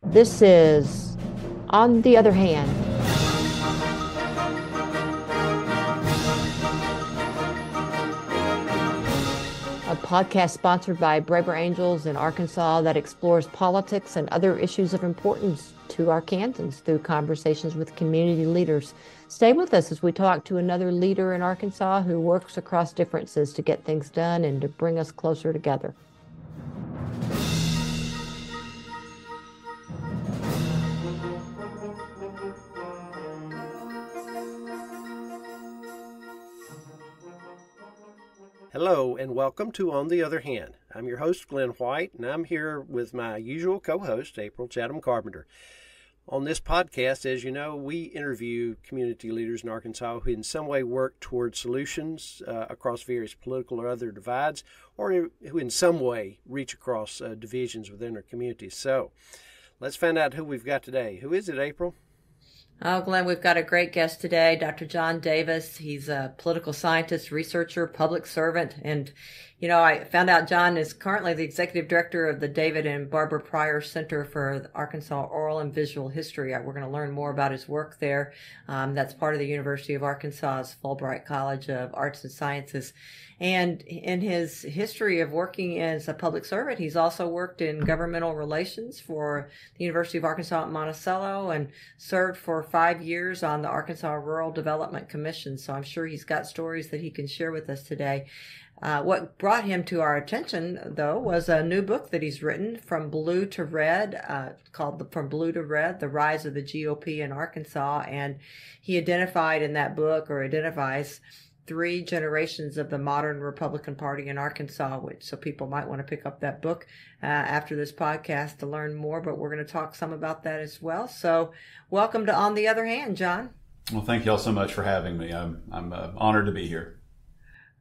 This is On the Other Hand, a podcast sponsored by Braver Angels in Arkansas that explores politics and other issues of importance to Arkansans through conversations with community leaders. Stay with us as we talk to another leader in Arkansas who works across differences to get things done and to bring us closer together. Hello and welcome to On the Other Hand. I'm your host, Glenn White, and I'm here with my usual co-host, April Chatham Carpenter. On this podcast, as you know, we interview community leaders in Arkansas who in some way work toward solutions across various political or other divides, or who in some way reach across divisions within their communities. So let's find out who we've got today. Who is it, April? Oh, Glenn, we've got a great guest today, Dr. John Davis. He's a political scientist, researcher, public servant. And, I found out John is currently the executive director of the David and Barbara Pryor Center for Arkansas Oral and Visual History. We're going to learn more about his work there. That's part of the University of Arkansas's Fulbright College of Arts and Sciences. And in his history of working as a public servant, he's also worked in governmental relations for the University of Arkansas at Monticello and served for 5 years on the Arkansas Rural Development Commission. So I'm sure he's got stories that he can share with us today. What brought him to our attention, though, was a new book that he's written, From Blue to Red, called From Blue to Red, The Rise of the GOP in Arkansas. And he identifies 3 generations of the modern Republican Party in Arkansas, so people might want to pick up that book after this podcast to learn more, but we're going to talk some about that as well. So welcome to On the Other Hand, John. Well, thank you all so much for having me. I'm honored to be here.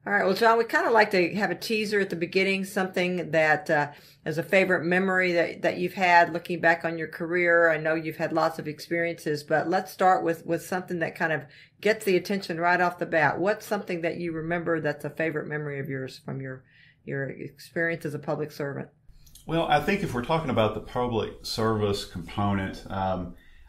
All right. Well, John, we kind of like to have a teaser at the beginning, something that is a favorite memory that you've had looking back on your career. I know you've had lots of experiences, but let's start with something that kind of gets the attention right off the bat. What's something that you remember that's a favorite memory of yours from your experience as a public servant? Well, I think if we're talking about the public service component,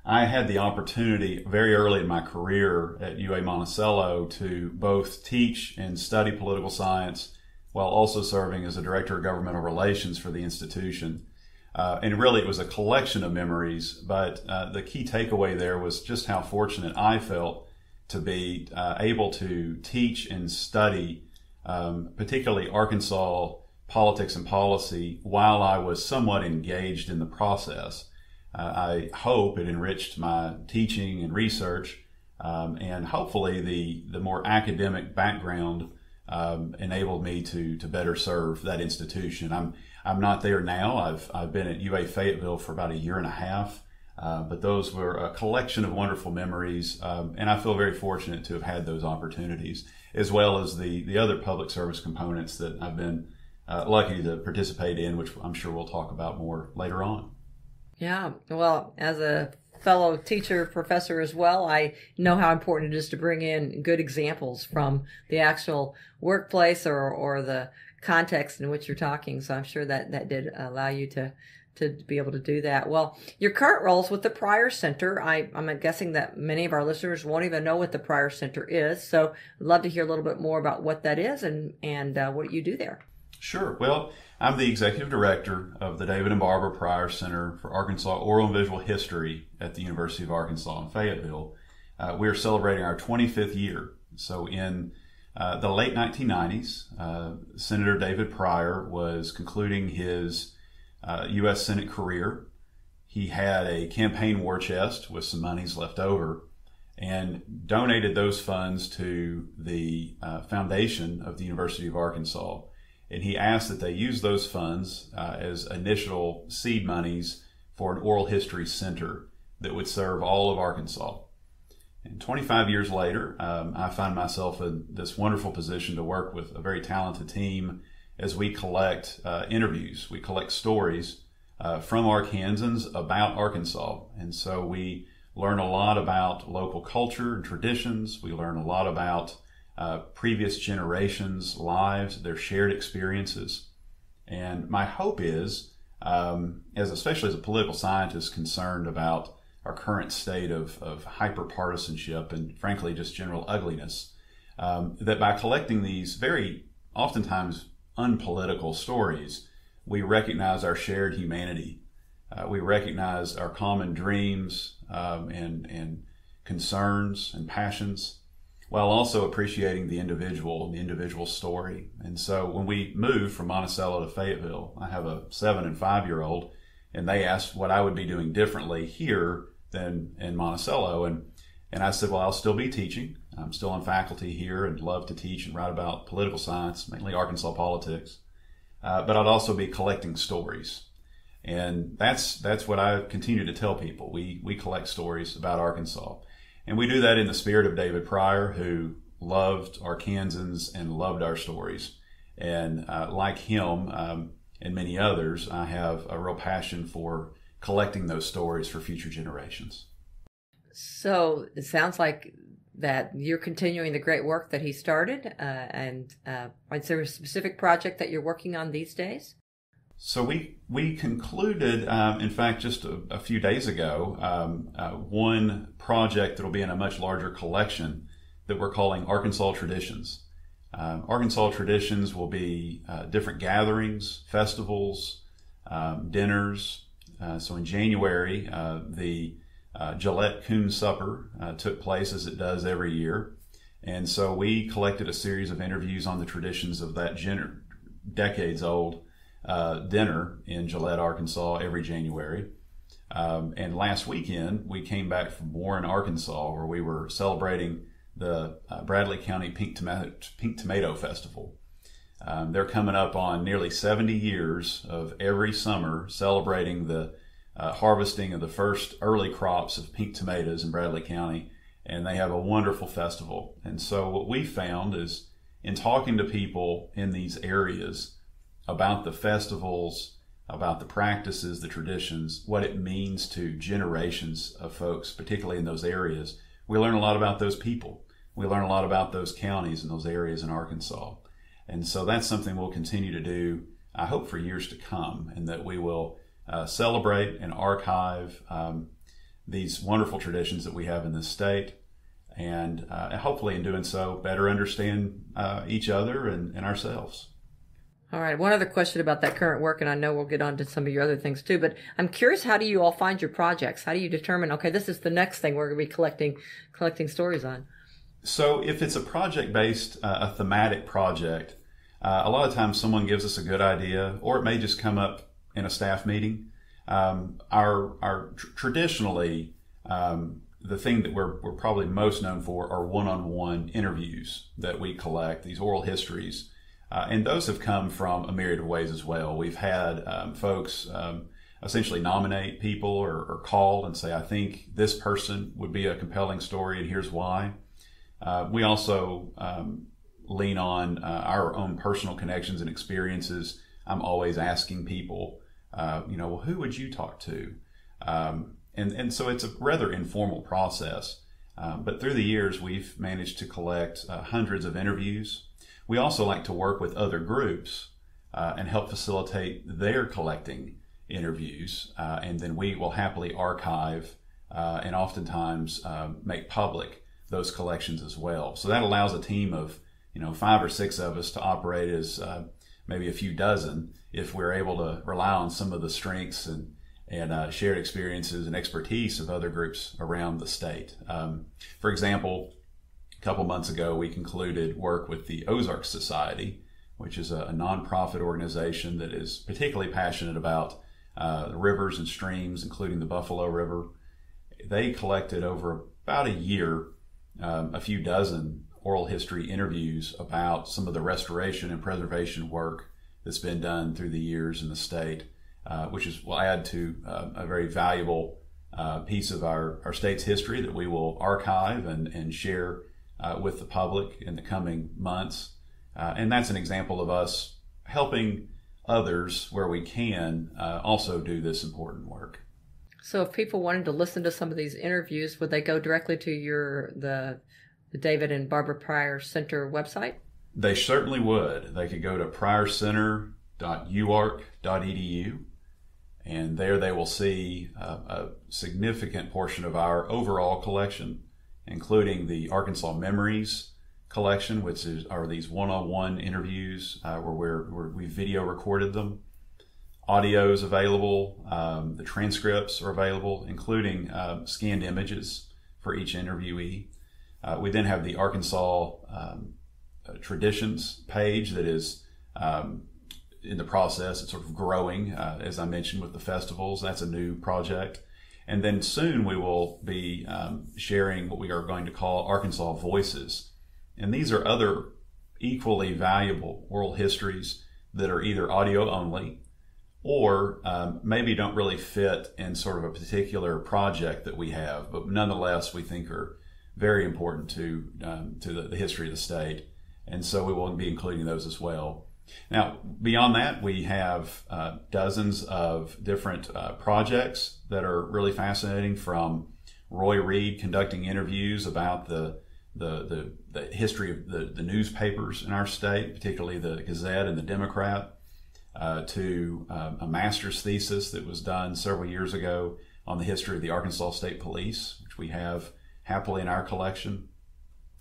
I had the opportunity very early in my career at UA Monticello to both teach and study political science while also serving as a director of governmental relations for the institution. And really it was a collection of memories, but the key takeaway there was just how fortunate I felt to be able to teach and study, particularly Arkansas politics and policy, while I was somewhat engaged in the process. I hope it enriched my teaching and research, and hopefully the more academic background enabled me to better serve that institution. I'm not there now. I've been at UA Fayetteville for about 1.5 years, but those were a collection of wonderful memories, and I feel very fortunate to have had those opportunities, as well as the other public service components that I've been lucky to participate in, which I'm sure we'll talk about more later on. Yeah, well, as a fellow teacher, professor as well, I know how important it is to bring in good examples from the actual workplace or the context in which you're talking. So I'm sure that did allow you to be able to do that. Well, your current roles with the Pryor Center, I'm guessing that many of our listeners won't even know what the Pryor Center is. So I'd love to hear a little bit more about what that is and what you do there. Sure. Well, I'm the executive director of the David and Barbara Pryor Center for Arkansas Oral and Visual History at the University of Arkansas in Fayetteville. We're celebrating our 25th year. So in the late 1990s, Senator David Pryor was concluding his U.S. Senate career. He had a campaign war chest with some monies left over and donated those funds to the foundation of the University of Arkansas. And he asked that they use those funds as initial seed monies for an oral history center that would serve all of Arkansas. And 25 years later, I find myself in this wonderful position to work with a very talented team as we collect interviews. We collect stories from Arkansans about Arkansas. And so we learn a lot about local culture and traditions. We learn a lot about previous generations' lives, their shared experiences. And my hope is especially as a political scientist concerned about our current state of hyper-partisanship and frankly just general ugliness, that by collecting these very oftentimes unpolitical stories, we recognize our shared humanity. We recognize our common dreams and concerns and passions, while also appreciating the individual story. And so when we moved from Monticello to Fayetteville, I have a 7 and 5-year-old, and they asked what I would be doing differently here than in Monticello. And I said, well, I'll still be teaching. I'm still on faculty here and love to teach and write about political science, mainly Arkansas politics. But I'd also be collecting stories. And that's what I continue to tell people. We collect stories about Arkansas. And we do that in the spirit of David Pryor, who loved Arkansans and loved our stories. And like him and many others, I have a real passion for collecting those stories for future generations. So it sounds like that you're continuing the great work that he started. And is there a specific project that you're working on these days? So we concluded, in fact, just a few days ago, one project that will be in a much larger collection that we're calling Arkansas Traditions. Arkansas Traditions will be different gatherings, festivals, dinners. So in January, the Gillette Coon Supper took place as it does every year. And so we collected a series of interviews on the traditions of that decades-old dinner in Gillette, Arkansas every January. And last weekend, we came back from Warren, Arkansas, where we were celebrating the Bradley County Pink Tomato Festival. They're coming up on nearly 70 years of every summer celebrating the harvesting of the first early crops of pink tomatoes in Bradley County. And they have a wonderful festival. And so what we found is in talking to people in these areas about the festivals, about the practices, the traditions, what it means to generations of folks, particularly in those areas, we learn a lot about those people. We learn a lot about those counties and those areas in Arkansas. And so that's something we'll continue to do, I hope, for years to come, and that we will celebrate and archive these wonderful traditions that we have in this state, and hopefully in doing so, better understand each other and ourselves. All right. One other question about that current work, and I know we'll get on to some of your other things too, but I'm curious, how do you all find your projects? How do you determine, okay, this is the next thing we're going to be collecting stories on? So if it's a project-based, a thematic project, a lot of times someone gives us a good idea, or it may just come up in a staff meeting. Traditionally, the thing that we're probably most known for are one-on-one interviews that we collect, these oral histories. And those have come from a myriad of ways as well. We've had folks essentially nominate people or call and say, I think this person would be a compelling story and here's why. We also lean on our own personal connections and experiences. I'm always asking people, well, who would you talk to? And so it's a rather informal process. But through the years, we've managed to collect hundreds of interviews. We also like to work with other groups and help facilitate their collecting interviews. And then we will happily archive and oftentimes make public those collections as well. So that allows a team of 5 or 6 of us to operate as maybe a few dozen if we're able to rely on some of the strengths and shared experiences and expertise of other groups around the state. For example, a couple months ago, we concluded work with the Ozark Society, which is a nonprofit organization that is particularly passionate about the rivers and streams, including the Buffalo River. They collected over about a year, a few dozen oral history interviews about some of the restoration and preservation work that's been done through the years in the state, which will add to a very valuable piece of our state's history that we will archive and share with the public in the coming months. And that's an example of us helping others where we can also do this important work. So if people wanted to listen to some of these interviews, would they go directly to the David and Barbara Pryor Center website? They certainly would. They could go to pryorcenter.uark.edu And there they will see a significant portion of our overall collection, including the Arkansas Memories collection, which are these one-on-one interviews where we video recorded them. Audio is available. The transcripts are available, including scanned images for each interviewee. We then have the Arkansas Traditions page that is in the process. It's sort of growing, as I mentioned, with the festivals. That's a new project. And then soon we will be sharing what we are going to call Arkansas Voices. And these are other equally valuable oral histories that are either audio only or maybe don't really fit in sort of a particular project that we have, but nonetheless we think are very important to the history of the state. And so we will be including those as well. Now, beyond that, we have dozens of different projects that are really fascinating, from Roy Reed conducting interviews about the history of the newspapers in our state, particularly the Gazette and the Democrat, to a master's thesis that was done several years ago on the history of the Arkansas State Police, which we have happily in our collection,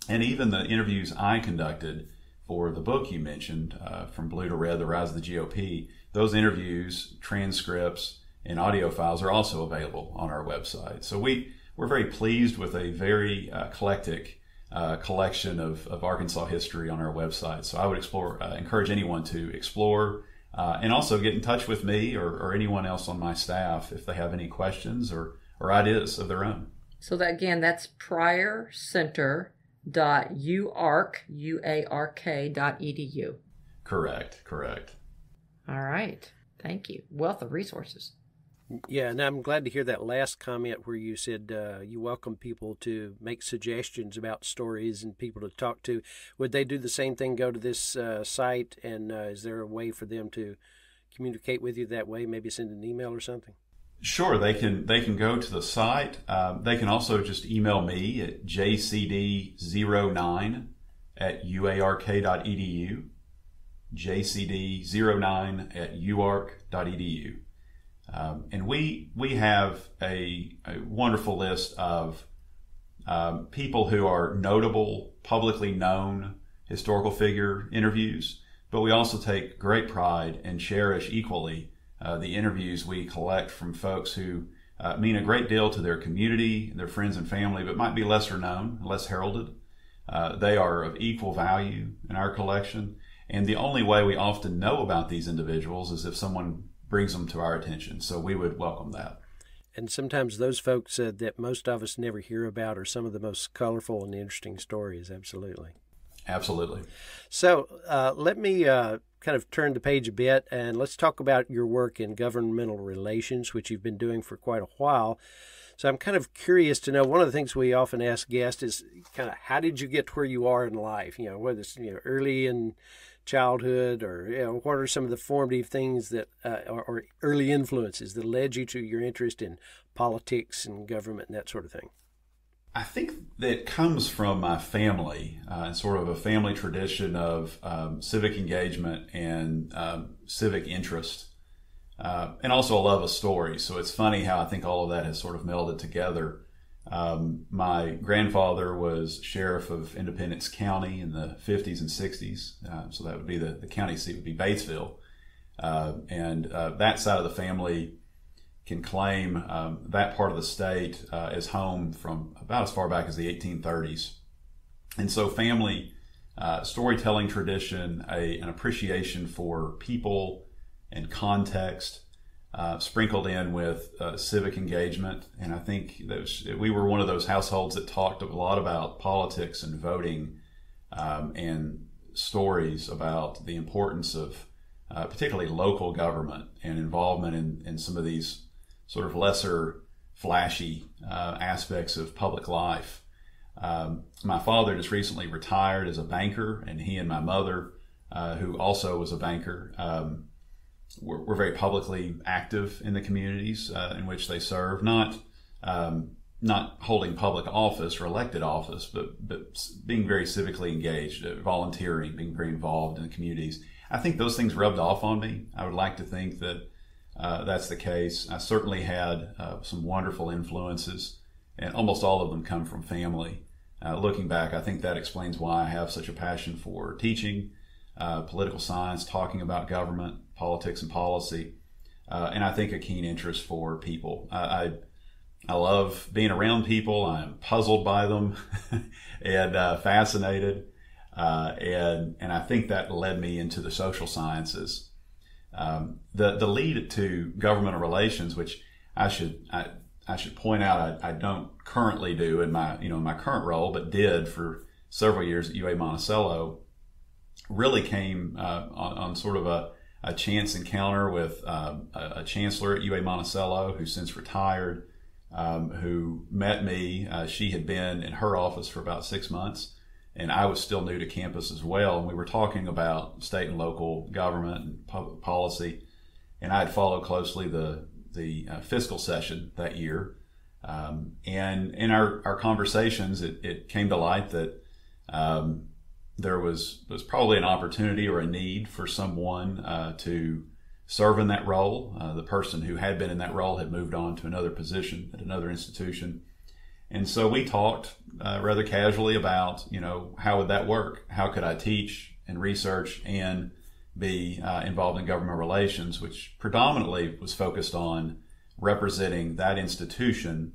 and even the interviews I conducted for the book you mentioned, From Blue to Red, The Rise of the GOP. Those interviews, transcripts, and audio files are also available on our website. So we're very pleased with a very eclectic collection of Arkansas history on our website. So I would encourage anyone to explore and also get in touch with me or anyone else on my staff if they have any questions or ideas of their own. So that, again, that's Pryor Center. UARK.edu. Correct. All right. Thank you. Wealth of resources. Yeah, and I'm glad to hear that last comment where you said you welcome people to make suggestions about stories and people to talk to. Would they do the same thing, go to this site, and is there a way for them to communicate with you that way, maybe send an email or something? Sure, they can go to the site. They can also just email me at jcd09@uark.edu, jcd09@uark.edu. And we have a wonderful list of people who are notable, publicly known historical figure interviews, but we also take great pride and cherish equally the interviews we collect from folks who mean a great deal to their community, their friends and family, but might be lesser known, less heralded. They are of equal value in our collection. And the only way we often know about these individuals is if someone brings them to our attention. So we would welcome that. And sometimes those folks that most of us never hear about are some of the most colorful and interesting stories. Absolutely. So let me kind of turn the page a bit, and let's talk about your work in governmental relations, which you've been doing for quite a while. So I'm kind of curious to know, one of the things we often ask guests is kind of, how did you get to where you are in life? Whether it's early in childhood, or what are some of the formative things that or early influences that led you to your interest in politics and government and that sort of thing? I think that comes from my family, sort of a family tradition of civic engagement and civic interest, and also a love of stories. So it's funny how I think all of that has sort of melded together. My grandfather was sheriff of Independence County in the 50s and 60s, so that would be the county seat would be Batesville, and that side of the family can claim that part of the state as home from about as far back as the 1830s. And so family storytelling tradition, an appreciation for people and context, sprinkled in with civic engagement. And I think we were one of those households that talked a lot about politics and voting, and stories about the importance of particularly local government and involvement in some of these sort of lesser flashy aspects of public life. My father just recently retired as a banker, and he and my mother, who also was a banker, were very publicly active in the communities in which they serve, not holding public office or elected office, but being very civically engaged, volunteering, being very involved in the communities. I think those things rubbed off on me. I would like to think that that's the case. I certainly had some wonderful influences, and almost all of them come from family. Looking back, I think that explains why I have such a passion for teaching, political science, talking about government, politics, and policy, and I think a keen interest for people. I love being around people. I'm puzzled by them and fascinated, and I think that led me into the social sciences. The lead to governmental relations, which I should point out I don't currently do in my current role, but did for several years at UA Monticello, really came on sort of a chance encounter with a chancellor at UA Monticello who's since retired, who met me. She had been in her office for about 6 months, and I was still new to campus as well. And we were talking about state and local government and public policy, and I had followed closely the fiscal session that year. And in our conversations, it came to light that there was probably an opportunity or a need for someone to serve in that role. The person who had been in that role had moved on to another position at another institution. And so we talked rather casually about, how would that work? How could I teach and research and be involved in government relations, which predominantly was focused on representing that institution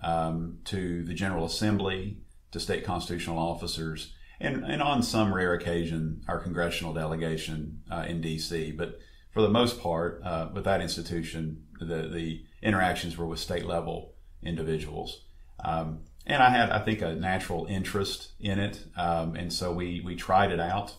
to the General Assembly, to state constitutional officers, and on some rare occasion, our congressional delegation in D.C. But for the most part, with that institution, the interactions were with state level individuals. And I had, I think, a natural interest in it. And so we tried it out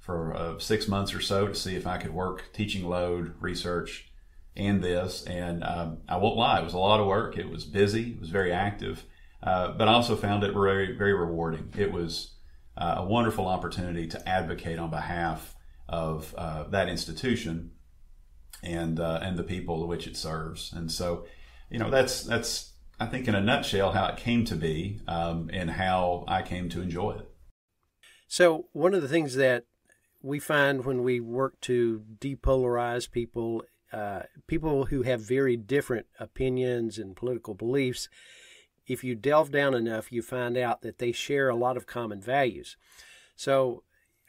for 6 months or so to see if I could work teaching load, research, and this. And I won't lie, it was a lot of work. It was busy, it was very active, but I also found it very, very rewarding. It was a wonderful opportunity to advocate on behalf of that institution and the people to which it serves. And so, that's I think in a nutshell how it came to be, and how I came to enjoy it. So one of the things that we find when we work to depolarize people, people who have very different opinions and political beliefs, if you delve down enough, you find out that they share a lot of common values. So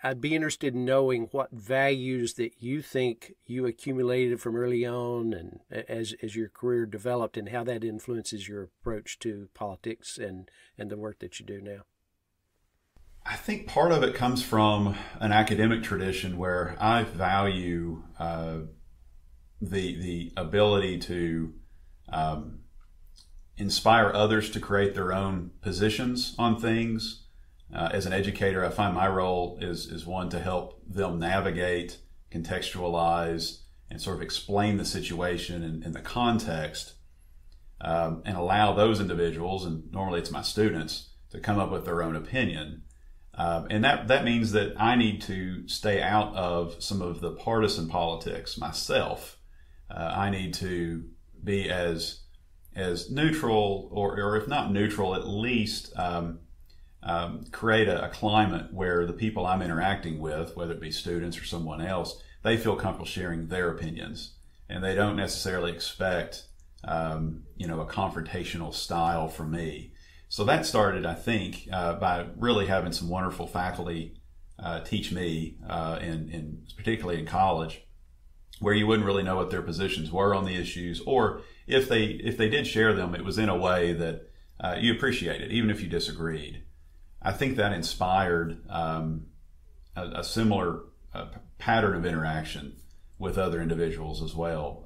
I'd be interested in knowing what values that you think you accumulated from early on and as your career developed, and how that influences your approach to politics and the work that you do now. I think part of it comes from an academic tradition where I value the ability to inspire others to create their own positions on things. As an educator, I find my role is one to help them navigate, contextualize, and sort of explain the situation and the context, and allow those individuals, and normally it's my students, to come up with their own opinion. And that means that I need to stay out of some of the partisan politics myself. I need to be as neutral, or if not neutral, at least create a climate where the people I'm interacting with, whether it be students or someone else, they feel comfortable sharing their opinions, and they don't necessarily expect a confrontational style from me. So that started, I think, by really having some wonderful faculty teach me, particularly in college, where you wouldn't really know what their positions were on the issues, or if they did share them, it was in a way that you appreciated, even if you disagreed. I think that inspired a similar pattern of interaction with other individuals as well.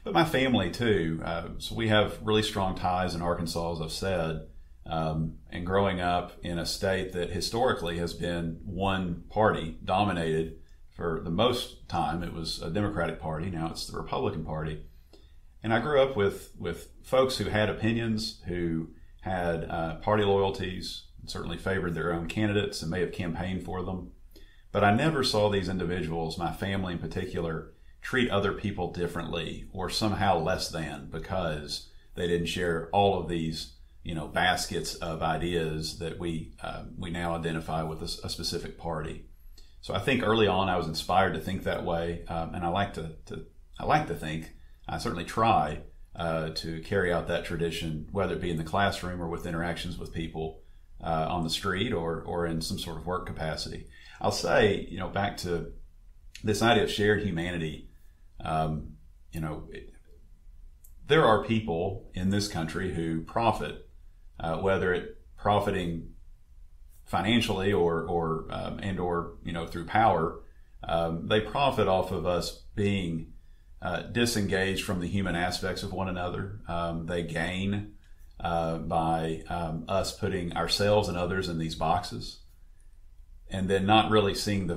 But my family too. So we have really strong ties in Arkansas, as I've said. And growing up in a state that historically has been one party dominated for the most time, it was a Democratic Party. Now it's the Republican Party. And I grew up with folks who had opinions, who had party loyalties, and certainly favored their own candidates and may have campaigned for them. But I never saw these individuals, my family in particular, treat other people differently or somehow less than because they didn't share all of these baskets of ideas that we now identify with a specific party. So I think early on I was inspired to think that way, and I like to think I certainly try to carry out that tradition, whether it be in the classroom or with interactions with people on the street or in some sort of work capacity. I'll say, back to this idea of shared humanity, there are people in this country who profit, whether it profiting financially or through power. They profit off of us being disengaged from the human aspects of one another. They gain by us putting ourselves and others in these boxes, and then not really seeing the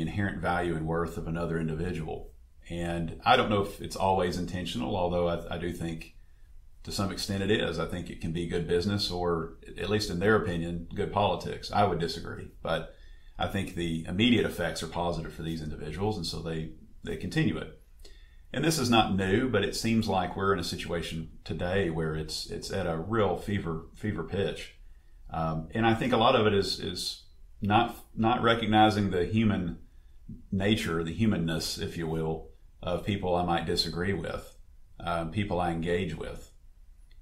inherent value and worth of another individual. And I don't know if it's always intentional, although I do think to some extent it is. I think it can be good business, or at least in their opinion, good politics. I would disagree, but I think the immediate effects are positive for these individuals, and so they continue it. And this is not new, but it seems like we're in a situation today where it's at a real fever pitch. And I think a lot of it is not recognizing the human nature, the humanness, if you will, of people I might disagree with, people I engage with.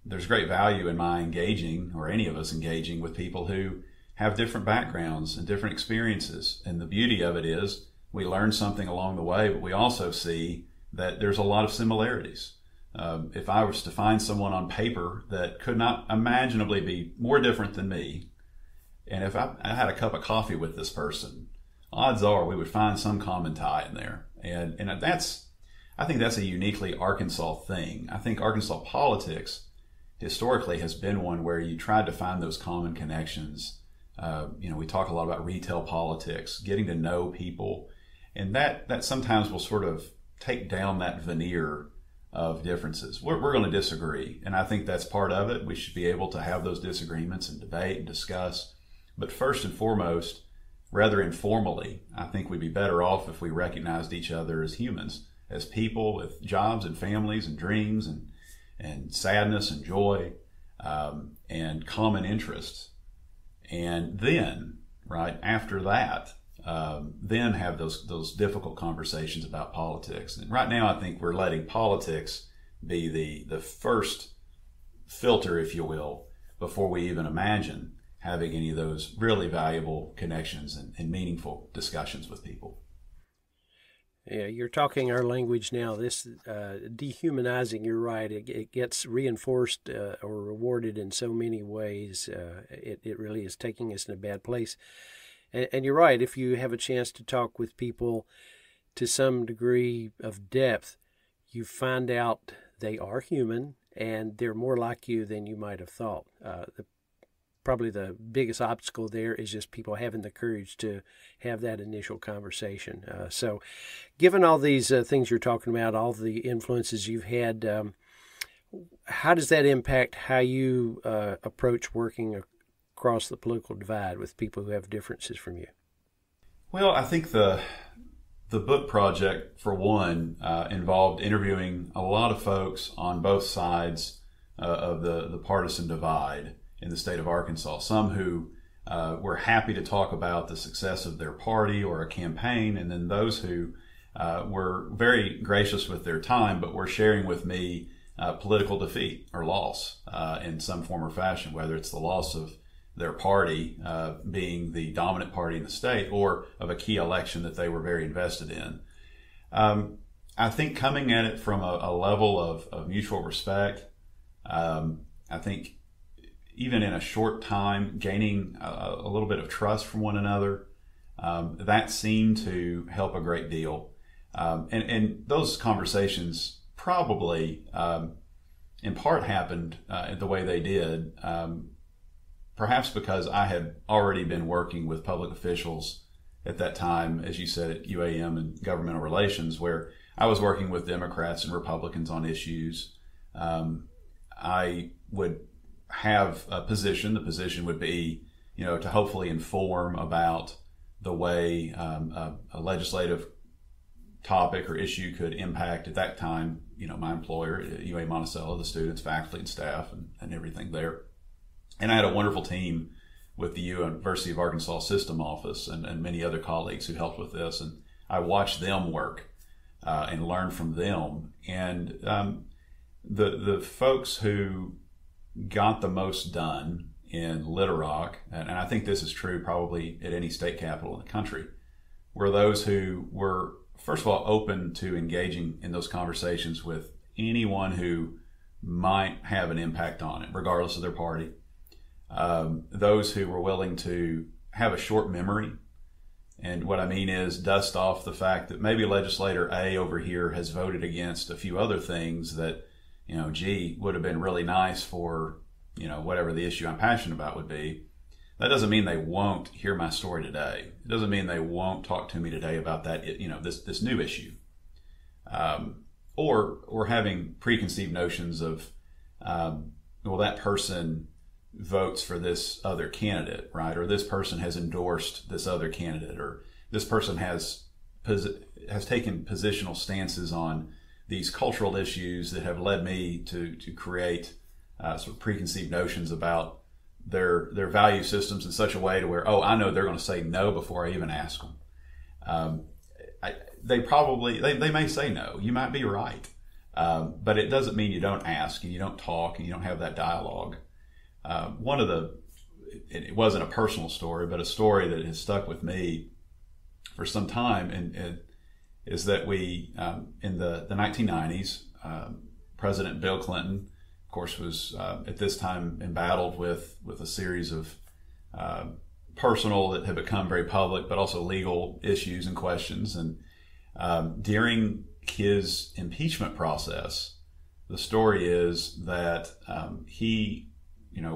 There's great value in my engaging, or any of us engaging, with people who have different backgrounds and different experiences. And the beauty of it is we learn something along the way, but we also see that there's a lot of similarities. If I was to find someone on paper that could not imaginably be more different than me, and if I had a cup of coffee with this person, odds are we would find some common tie in there. And I think that's a uniquely Arkansas thing. I think Arkansas politics historically has been one where you tried to find those common connections. We talk a lot about retail politics, getting to know people, and that sometimes will sort of take down that veneer of differences. We're going to disagree, and I think that's part of it. We should be able to have those disagreements and debate and discuss. But first and foremost, rather informally, I think we'd be better off if we recognized each other as humans, as people with jobs and families and dreams and sadness and joy and common interests. And then, right after that, then have those difficult conversations about politics. And right now, I think we're letting politics be the first filter, if you will, before we even imagine having any of those really valuable connections and meaningful discussions with people. Yeah, you're talking our language now. This dehumanizing, you're right, it gets reinforced or rewarded in so many ways. It really is taking us in a bad place. And you're right, if you have a chance to talk with people to some degree of depth, you find out they are human and they're more like you than you might have thought. Probably the biggest obstacle there is just people having the courage to have that initial conversation. So given all these things you're talking about, all the influences you've had, how does that impact how you approach working across the political divide with people who have differences from you? Well, I think the book project, for one, involved interviewing a lot of folks on both sides of the partisan divide in the state of Arkansas. Some who were happy to talk about the success of their party or a campaign, and then those who were very gracious with their time, but were sharing with me political defeat or loss in some form or fashion, whether it's the loss of their party being the dominant party in the state, or of a key election that they were very invested in. I think coming at it from a level of mutual respect, I think even in a short time, gaining a little bit of trust from one another, that seemed to help a great deal. And those conversations probably, in part, happened the way they did, perhaps because I had already been working with public officials at that time, as you said, at UAM and governmental relations, where I was working with Democrats and Republicans on issues. I would have a position. The position would be, to hopefully inform about the way a legislative topic or issue could impact, at that time, my employer, UA Monticello, the students, faculty, and staff, and everything there. And I had a wonderful team with the University of Arkansas System Office and many other colleagues who helped with this. And I watched them work and learn from them. And the folks who got the most done in Little Rock, and I think this is true probably at any state capital in the country, were those who were, first of all, open to engaging in those conversations with anyone who might have an impact on it, regardless of their party. Those who were willing to have a short memory. And what I mean is dust off the fact that maybe legislator A over here has voted against a few other things that, would have been really nice for, whatever the issue I'm passionate about would be. That doesn't mean they won't hear my story today. It doesn't mean they won't talk to me today about that, this new issue. Or having preconceived notions of, that person votes for this other candidate, right? Or this person has endorsed this other candidate, or this person has taken positional stances on these cultural issues that have led me to create sort of preconceived notions about their value systems in such a way to where, I know they're going to say no before I even ask them. They may say no. You might be right. But it doesn't mean you don't ask and you don't talk and you don't have that dialogue. It wasn't a personal story, but a story that has stuck with me for some time, and is that we, in the 1990s, President Bill Clinton, of course, was at this time embattled with a series of personal that had become very public, but also legal issues and questions. And during his impeachment process, the story is that he,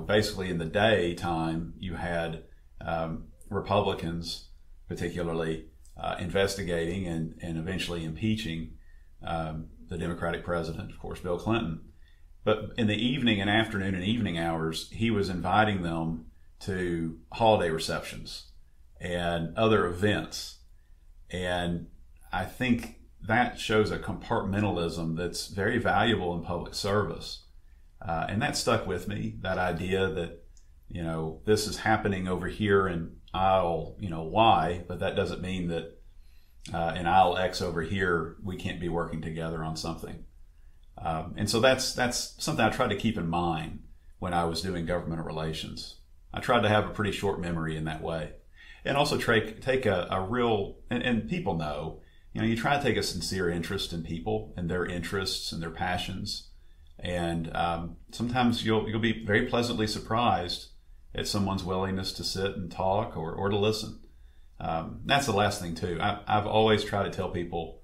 basically in the daytime, you had Republicans particularly investigating and eventually impeaching the Democratic president, of course, Bill Clinton. But in the evening and afternoon and evening hours, he was inviting them to holiday receptions and other events. And I think that shows a compartmentalism that's very valuable in public service. And that stuck with me, that idea that, this is happening over here in aisle, Y, but that doesn't mean that in aisle X over here, we can't be working together on something. And so that's something I tried to keep in mind when I was doing government relations. I tried to have a pretty short memory in that way. And also take a real, and people know, you try to take a sincere interest in people and their interests and their passions. And sometimes you'll be very pleasantly surprised at someone's willingness to sit and talk or to listen. That's the last thing too. I've always tried to tell people,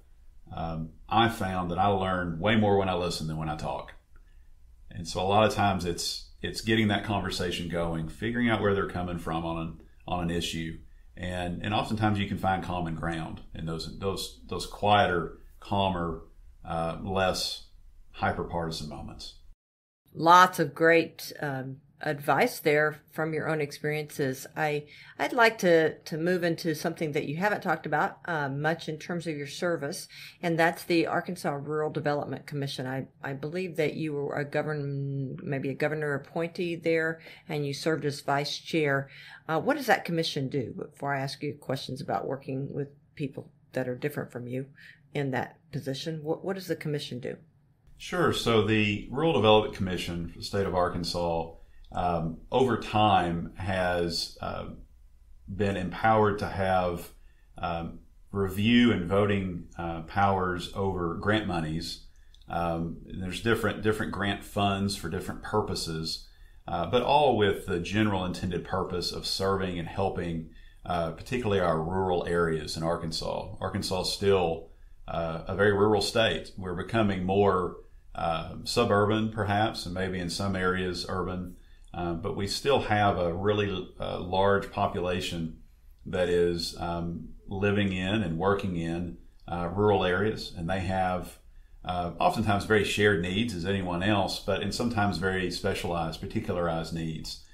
I found that I learn way more when I listen than when I talk. And so a lot of times it's getting that conversation going, figuring out where they're coming from on an issue. And oftentimes you can find common ground in those quieter, calmer, less hyper-partisan moments. Lots of great advice there from your own experiences. I'd like to move into something that you haven't talked about much in terms of your service, and that's the Arkansas Rural Development Commission. I believe that you were maybe a governor appointee there, and you served as vice chair. What does that commission do? Before I ask you questions about working with people that are different from you in that position, what does the commission do? Sure. So the Rural Development Commission for the state of Arkansas over time has been empowered to have review and voting powers over grant monies. There's different grant funds for different purposes, but all with the general intended purpose of serving and helping particularly our rural areas in Arkansas. Arkansas is still a very rural state. We're becoming more suburban perhaps, and maybe in some areas urban. But we still have a really large population that is living in and working in rural areas, and they have oftentimes very shared needs as anyone else, but in sometimes very specialized, particularized needs.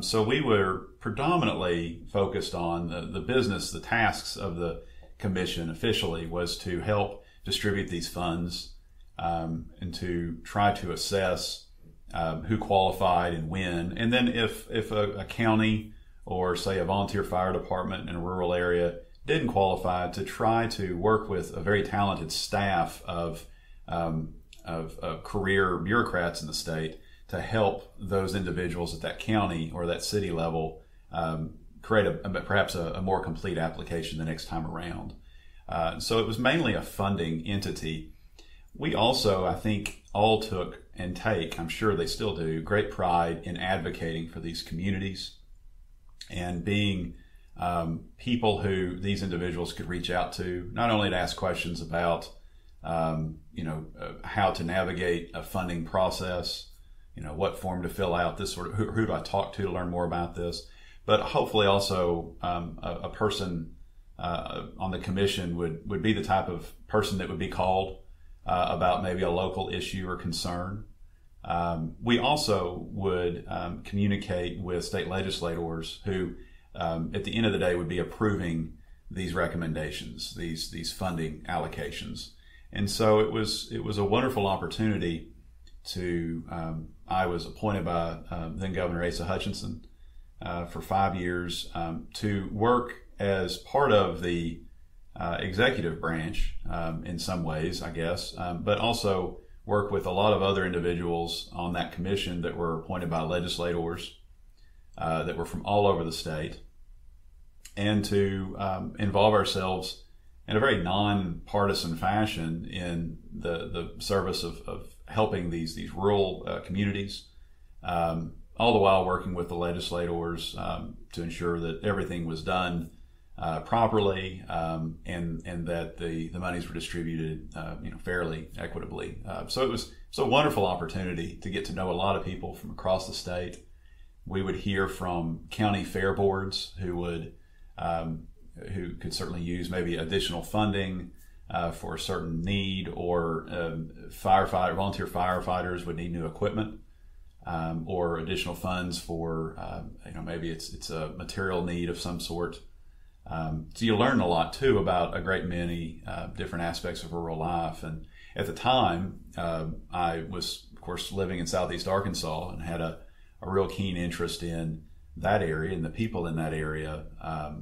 So we were predominantly focused on the business. The tasks of the commission officially was to help distribute these funds and to try to assess who qualified and when. And then if a county or say a volunteer fire department in a rural area didn't qualify, to try to work with a very talented staff of career bureaucrats in the state to help those individuals at that county or that city level create perhaps a more complete application the next time around. So it was mainly a funding entity. We also, I think, all took and take, I'm sure they still do, great pride in advocating for these communities and being people who these individuals could reach out to, not only to ask questions about, how to navigate a funding process, what form to fill out, this sort of, who do I talk to learn more about this, but hopefully also a person on the commission would be the type of person that would be called about maybe a local issue or concern. We also would communicate with state legislators who, at the end of the day, would be approving these recommendations, these funding allocations. And so it was a wonderful opportunity to. I was appointed by then Governor Asa Hutchinson for 5 years to work as part of the executive branch in some ways, I guess, but also work with a lot of other individuals on that commission that were appointed by legislators that were from all over the state, and to involve ourselves in a very non-partisan fashion in the service of helping these rural communities, all the while working with the legislators to ensure that everything was done properly, and that the monies were distributed, fairly, equitably. So it was a wonderful opportunity to get to know a lot of people from across the state. We would hear from county fair boards who could certainly use maybe additional funding for a certain need, or volunteer firefighters would need new equipment, or additional funds for maybe it's a material need of some sort. So you learn a lot too about a great many different aspects of rural life. And at the time, I was, of course, living in Southeast Arkansas and had a real keen interest in that area and the people in that area,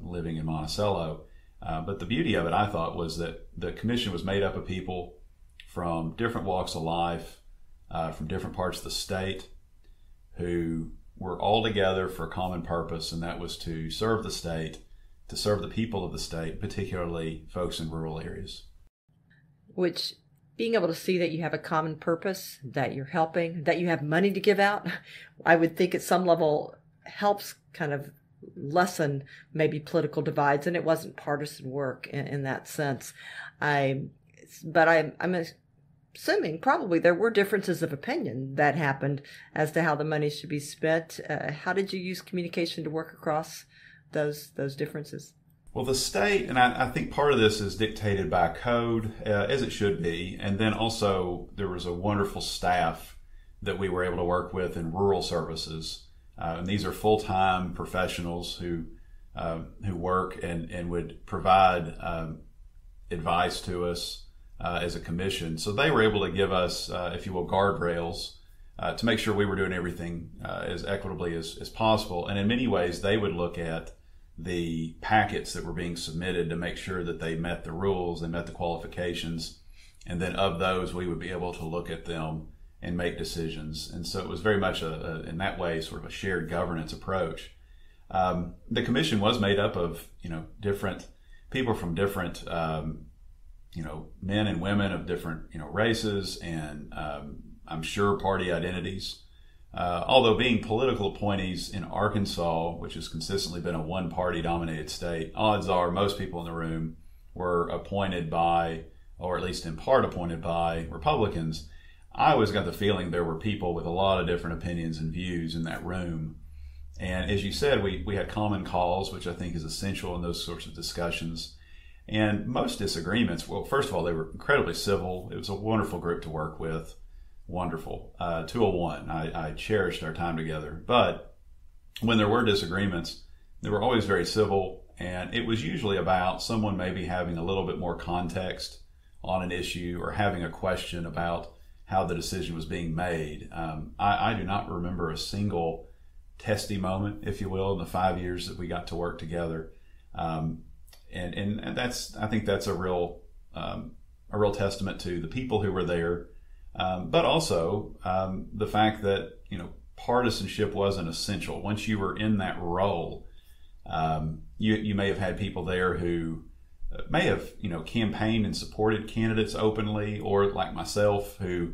living in Monticello. But the beauty of it, I thought, was that the commission was made up of people from different walks of life, from different parts of the state, who were all together for a common purpose, and that was to serve the state, to serve the people of the state, particularly folks in rural areas. Which, being able to see that you have a common purpose, that you're helping, that you have money to give out, I would think at some level helps kind of lessen maybe political divides, and it wasn't partisan work in that sense. I'm assuming probably there were differences of opinion that happened as to how the money should be spent. How did you use communication to work across those differences? Well, the state, and I think part of this is dictated by code, as it should be, and then also there was a wonderful staff that we were able to work with in rural services. And these are full-time professionals who work and would provide advice to us as a commission. So they were able to give us, if you will, guardrails to make sure we were doing everything as equitably as possible. And in many ways, they would look at the packets that were being submitted to make sure that they met the rules, they met the qualifications, and then of those, we would be able to look at them and make decisions. And so it was very much in that way, sort of a shared governance approach. The commission was made up of, different people from different, men and women of different, races and I'm sure party identities. Although being political appointees in Arkansas, which has consistently been a one-party dominated state, odds are most people in the room were appointed by, or at least in part appointed by, Republicans. I always got the feeling there were people with a lot of different opinions and views in that room. And as you said, we had common cause, which I think is essential in those sorts of discussions. And most disagreements, well, first of all, they were incredibly civil. It was a wonderful group to work with. Wonderful. 201. I cherished our time together. But when there were disagreements, they were always very civil. And it was usually about someone maybe having a little bit more context on an issue or having a question about how the decision was being made. I do not remember a single testy moment, if you will, in the 5 years that we got to work together. And I think that's a real testament to the people who were there, but also the fact that partisanship wasn't essential. Once you were in that role, you may have had people there who may have campaigned and supported candidates openly, or like myself, who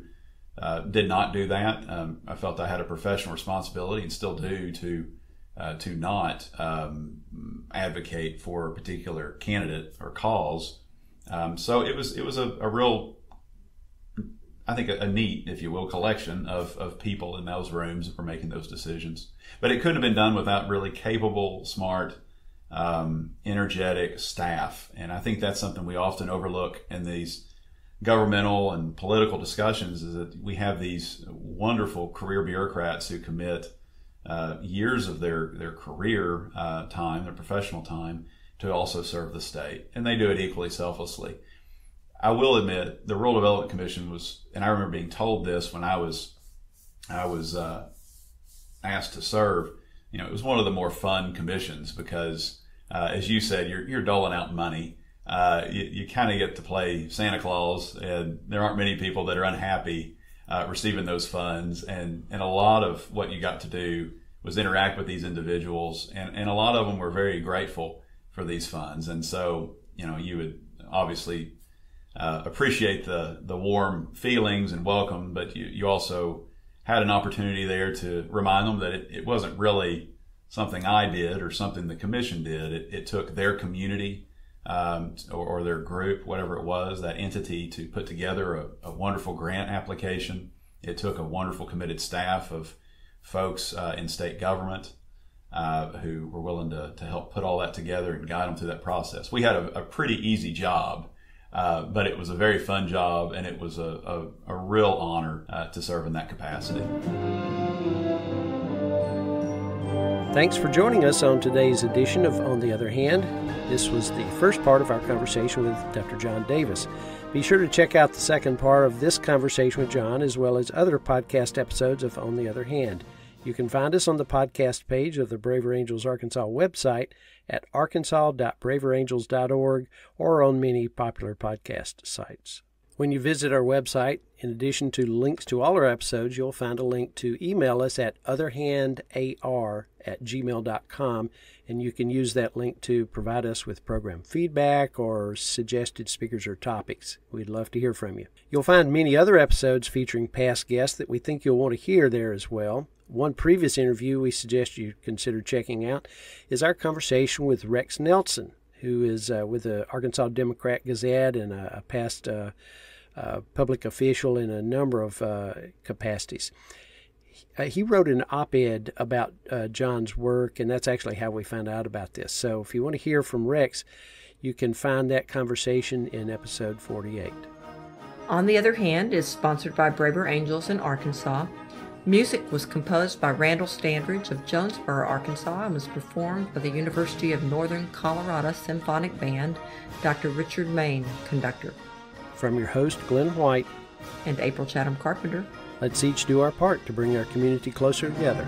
did not do that. I felt I had a professional responsibility, and still do, to not advocate for a particular candidate or cause. So it was a real, I think, a neat, if you will, collection of people in those rooms that were making those decisions. But it couldn't have been done without really capable, smart, energetic staff. And I think that's something we often overlook in these governmental and political discussions, is that we have these wonderful career bureaucrats who commit years of their career time, their professional time, to also serve the state. And they do it equally selflessly. I will admit, the Rural Development Commission was, and I remember being told this when I was asked to serve, it was one of the more fun commissions because, as you said, you're doling out money. You kind of get to play Santa Claus, and there aren't many people that are unhappy receiving those funds. And a lot of what you got to do was interact with these individuals, and a lot of them were very grateful for these funds. And so, you would obviously appreciate the warm feelings and welcome, but you also had an opportunity there to remind them that it wasn't really something I did or something the commission did. It took their community or their group, whatever it was, that entity, to put together a wonderful grant application. It took a wonderful committed staff of folks in state government who were willing to help put all that together and guide them through that process. We had a pretty easy job, but it was a very fun job, and it was a real honor to serve in that capacity. Thanks for joining us on today's edition of On the Other Hand. This was the first part of our conversation with Dr. John Davis. Be sure to check out the second part of this conversation with John, as well as other podcast episodes of On the Other Hand. You can find us on the podcast page of the Braver Angels Arkansas website at arkansas.braverangels.org, or on many popular podcast sites. When you visit our website, in addition to links to all our episodes, you'll find a link to email us at otherhandar@gmail.com, and you can use that link to provide us with program feedback or suggested speakers or topics. We'd love to hear from you. You'll find many other episodes featuring past guests that we think you'll want to hear there as well. One previous interview we suggest you consider checking out is our conversation with Rex Nelson, who is with the Arkansas Democrat Gazette and a past public official in a number of capacities. He wrote an op-ed about John's work, and that's actually how we found out about this. So if you want to hear from Rex, you can find that conversation in episode 48. On the Other Hand is sponsored by Braver Angels in Arkansas. Music was composed by Randall Standridge of Jonesboro, Arkansas, and was performed by the University of Northern Colorado Symphonic Band, Dr. Richard Main, conductor. From your host, Glenn White, and April Chatham Carpenter, let's each do our part to bring our community closer together.